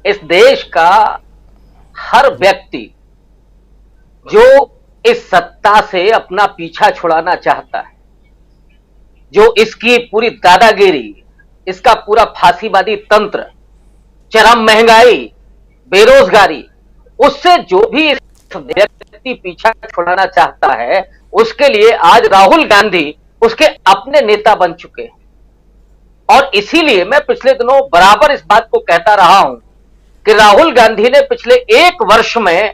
इस देश का हर व्यक्ति जो इस सत्ता से अपना पीछा छुड़ाना चाहता है, जो इसकी पूरी दादागिरी, इसका पूरा फांसीवादी तंत्र, चरम महंगाई, बेरोजगारी, उससे जो भी इस व्यक्ति पीछा छुड़ाना चाहता है, उसके लिए आज राहुल गांधी उसके अपने नेता बन चुके हैं। और इसीलिए मैं पिछले दिनों बराबर इस बात को कहता रहा हूं कि राहुल गांधी ने पिछले 1 वर्ष में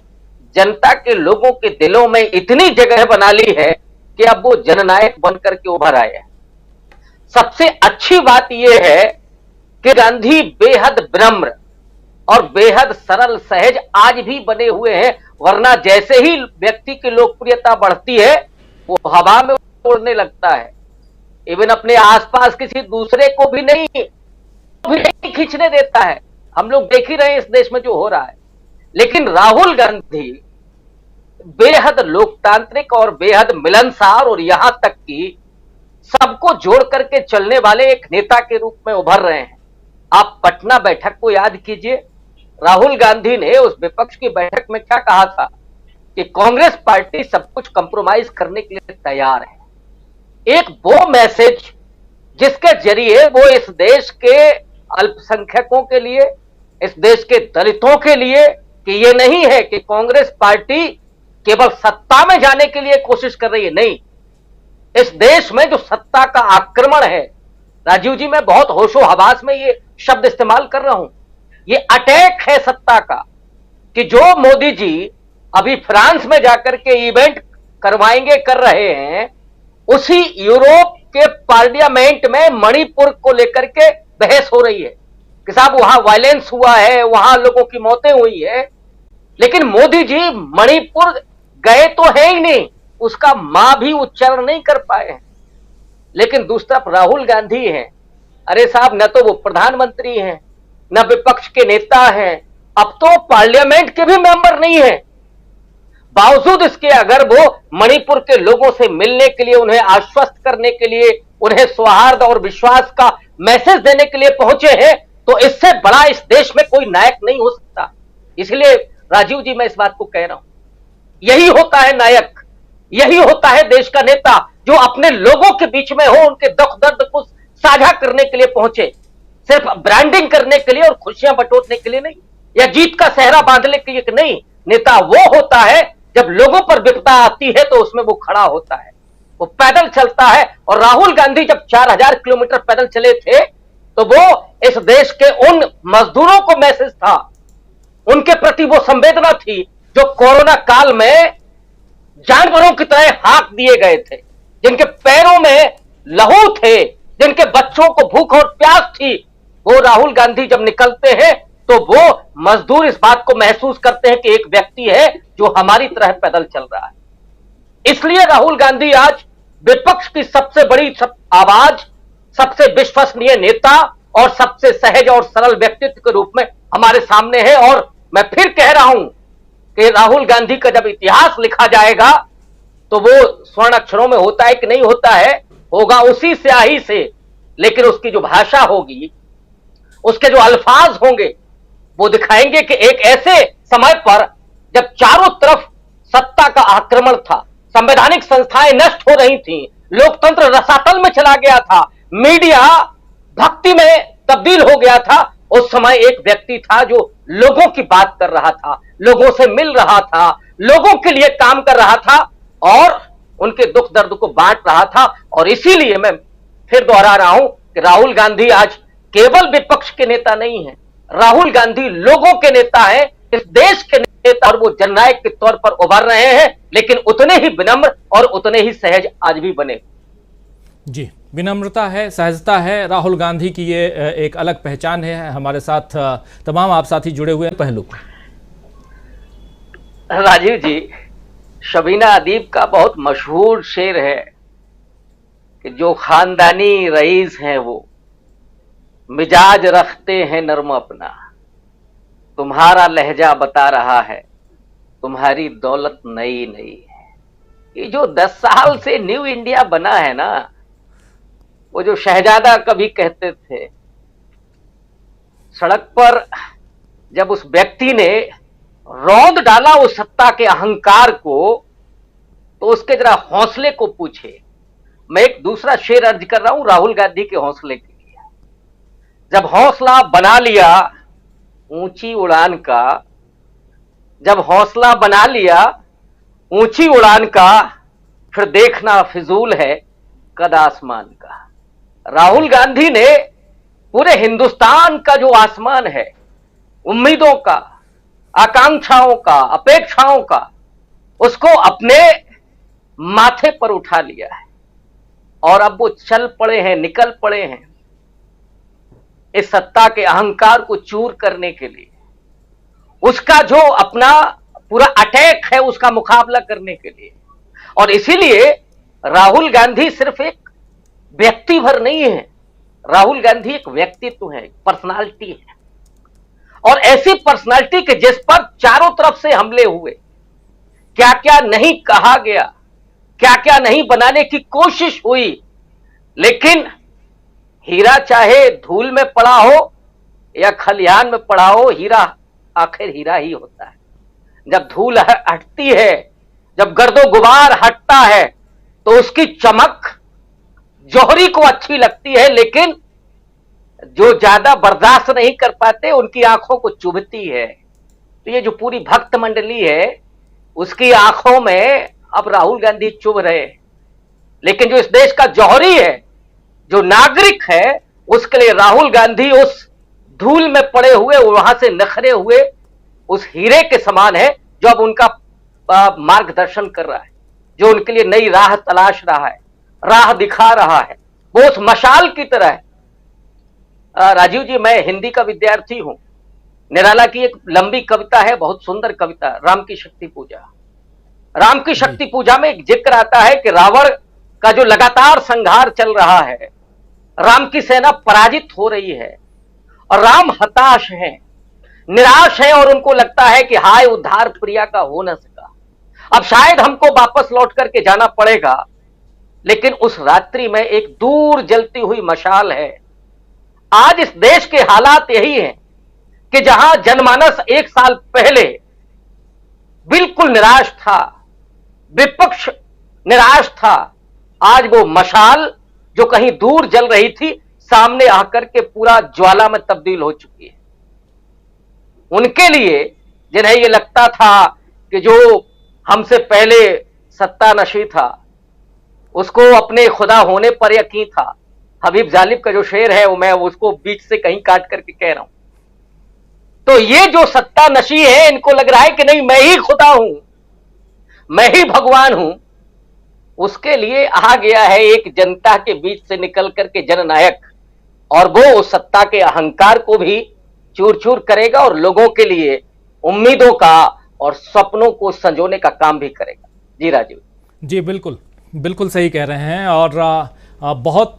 जनता के लोगों के दिलों में इतनी जगह बना ली है कि अब वो जननायक बनकर के उभर आए हैं। सबसे अच्छी बात यह है कि गांधी बेहद विनम्र और बेहद सरल सहज आज भी बने हुए हैं, वरना जैसे ही व्यक्ति की लोकप्रियता बढ़ती है वो हवा में उड़ने लगता है। इवन अपने आसपास किसी दूसरे को भी नहीं खींचने देता है। हम लोग देख ही रहे हैं इस देश में जो हो रहा है। लेकिन राहुल गांधी बेहद लोकतांत्रिक और बेहद मिलनसार और यहां तक कि सबको जोड़ करके चलने वाले एक नेता के रूप में उभर रहे हैं। आप पटना बैठक को याद कीजिए, राहुल गांधी ने उस विपक्ष की बैठक में क्या कहा था कि कांग्रेस पार्टी सब कुछ कंप्रोमाइज करने के लिए तैयार है। एक वो मैसेज जिसके जरिए वो इस देश के अल्पसंख्यकों के लिए, इस देश के दलितों के लिए, कि ये नहीं है कि कांग्रेस पार्टी केवल सत्ता में जाने के लिए कोशिश कर रही है, नहीं, इस देश में जो सत्ता का आक्रमण है, राजीव जी मैं बहुत होशो हवास में ये शब्द इस्तेमाल कर रहा हूं, ये अटैक है सत्ता का, कि जो मोदी जी अभी फ्रांस में जाकर के इवेंट करवाएंगे कर रहे हैं, उसी यूरोप के पार्लियामेंट में मणिपुर को लेकर के बहस हो रही है कि साहब वहां वायलेंस हुआ है, वहां लोगों की मौतें हुई है, लेकिन मोदी जी मणिपुर गए तो है ही नहीं, उसका मां भी उच्चारण नहीं कर पाए हैं। लेकिन दूसरी तरफ राहुल गांधी हैं, अरे साहब न तो वो प्रधानमंत्री हैं, न विपक्ष के नेता हैं, अब तो पार्लियामेंट के भी मेंबर नहीं है। बावजूद इसके अगर वो मणिपुर के लोगों से मिलने के लिए, उन्हें आश्वस्त करने के लिए, उन्हें सौहार्द और विश्वास का मैसेज देने के लिए पहुंचे हैं, तो इससे बड़ा इस देश में कोई नायक नहीं हो सकता। इसलिए राजीव जी मैं इस बात को कह रहा हूं, यही होता है नायक, यही होता है देश का नेता, जो अपने लोगों के बीच में हो, उनके दुख दर्द को साझा करने के लिए पहुंचे, सिर्फ ब्रांडिंग करने के लिए और खुशियां बटोरने के लिए नहीं, या जीत का सेहरा बांधने के लिए नहीं। नेता वो होता है जब लोगों पर विपदा आती है तो उसमें वो खड़ा होता है, वो पैदल चलता है। और राहुल गांधी जब 4000 किलोमीटर पैदल चले थे तो वो इस देश के उन मजदूरों को मैसेज था, उनके प्रति वो संवेदना थी जो कोरोना काल में जानवरों की तरह हाँक दिए गए थे, जिनके पैरों में लहू थे, जिनके बच्चों को भूख और प्यास थी। वो राहुल गांधी जब निकलते हैं तो वो मजदूर इस बात को महसूस करते हैं कि एक व्यक्ति है जो हमारी तरह पैदल चल रहा है। इसलिए राहुल गांधी आज विपक्ष की सबसे बड़ी आवाज, सबसे विश्वसनीय नेता और सबसे सहज और सरल व्यक्तित्व के रूप में हमारे सामने है। और मैं फिर कह रहा हूं कि राहुल गांधी का जब इतिहास लिखा जाएगा तो वो स्वर्ण अक्षरों में होता है कि नहीं होता है, होगा उसी स्याही से, लेकिन उसकी जो भाषा होगी, उसके जो अल्फाज होंगे, वो दिखाएंगे कि एक ऐसे समय पर जब चारों तरफ सत्ता का आक्रमण था, संवैधानिक संस्थाएं नष्ट हो रही थीं, लोकतंत्र रसातल में चला गया था, मीडिया भक्ति में तब्दील हो गया था, उस समय एक व्यक्ति था जो लोगों की बात कर रहा था, लोगों से मिल रहा था, लोगों के लिए काम कर रहा था और उनके दुख दर्द को बांट रहा था। और इसीलिए मैं फिर दोहरा रहा हूं कि राहुल गांधी आज केवल विपक्ष के नेता नहीं है, राहुल गांधी लोगों के नेता हैं, इस देश के नेता, और वो जननायक के तौर पर उभर रहे हैं, लेकिन उतने ही विनम्र और उतने ही सहज आज भी बने। जी, विनम्रता है, सहजता है, राहुल गांधी की ये एक अलग पहचान है। हमारे साथ तमाम आप साथी जुड़े हुए हैं। पहलू राजीव जी, शबीना अदीब का बहुत मशहूर शेर है कि जो खानदानी रईस हैं वो मिजाज रखते हैं नर्म अपना, तुम्हारा लहजा बता रहा है तुम्हारी दौलत नई नई है। ये जो 10 साल से न्यू इंडिया बना है ना, वो जो शहजादा कभी कहते थे, सड़क पर जब उस व्यक्ति ने रौंद डाला उस सत्ता के अहंकार को, तो उसके जरा हौसले को पूछे। मैं एक दूसरा शेर अर्ज कर रहा हूं राहुल गांधी के हौसले के लिए। जब हौसला बना लिया ऊंची उड़ान का, जब हौसला बना लिया ऊंची उड़ान का, फिर देखना फिजूल है कद आसमान का। राहुल गांधी ने पूरे हिंदुस्तान का जो आसमान है, उम्मीदों का, आकांक्षाओं का, अपेक्षाओं का, उसको अपने माथे पर उठा लिया है और अब वो चल पड़े हैं, निकल पड़े हैं इस सत्ता के अहंकार को चूर करने के लिए, उसका जो अपना पूरा अटैक है उसका मुकाबला करने के लिए। और इसीलिए राहुल गांधी सिर्फ एक व्यक्ति भर नहीं है, राहुल गांधी एक व्यक्तित्व है, पर्सनालिटी है, और ऐसी पर्सनालिटी के जिस पर चारों तरफ से हमले हुए, क्या क्या नहीं कहा गया, क्या क्या नहीं बनाने की कोशिश हुई, लेकिन हीरा चाहे धूल में पड़ा हो या खलिहान में पड़ा हो, हीरा आखिर हीरा ही होता है। जब धूल हटती है, जब गर्दो गुबार हटता है, तो उसकी चमक जौहरी को अच्छी लगती है, लेकिन जो ज्यादा बर्दाश्त नहीं कर पाते उनकी आंखों को चुभती है। तो ये जो पूरी भक्त मंडली है उसकी आंखों में अब राहुल गांधी चुभ रहे, लेकिन जो इस देश का जौहरी है, जो नागरिक है, उसके लिए राहुल गांधी उस धूल में पड़े हुए, वहां से नखरे हुए उस हीरे के समान है, जो अब उनका मार्गदर्शन कर रहा है, जो उनके लिए नई राह तलाश रहा है, राह दिखा रहा है, वो उस मशाल की तरह है। राजीव जी, मैं हिंदी का विद्यार्थी हूं। निराला की एक लंबी कविता है, बहुत सुंदर कविता, राम की शक्ति पूजा। राम की शक्ति पूजा में एक जिक्र आता है कि रावण का जो लगातार संहार चल रहा है, राम की सेना पराजित हो रही है और राम हताश हैं, निराश हैं, और उनको लगता है कि हाय उद्धार प्रिया का हो न सका, अब शायद हमको वापस लौट करके जाना पड़ेगा। लेकिन उस रात्रि में एक दूर जलती हुई मशाल है। आज इस देश के हालात यही हैं कि जहां जनमानस एक साल पहले बिल्कुल निराश था, विपक्ष निराश था, आज वो मशाल जो कहीं दूर जल रही थी सामने आकर के पूरा ज्वाला में तब्दील हो चुकी है। उनके लिए, जिन्हें ये लगता था कि जो हमसे पहले सत्ता नशी था उसको अपने खुदा होने पर यकीन था, हबीब जालिब का जो शेर है वो मैं उसको बीच से कहीं काट करके कह रहा हूं, तो ये जो सत्ता नशी है इनको लग रहा है कि नहीं मैं ही खुदा हूं, मैं ही भगवान हूं। उसके लिए आ गया है एक जनता के बीच से निकल करके जननायक, और वो उस सत्ता के अहंकार को भी चूर चूर करेगा और लोगों के लिए उम्मीदों का और सपनों को संजोने का काम भी करेगा। जी राजीव। जी बिल्कुल बिल्कुल सही कह रहे हैं, और बहुत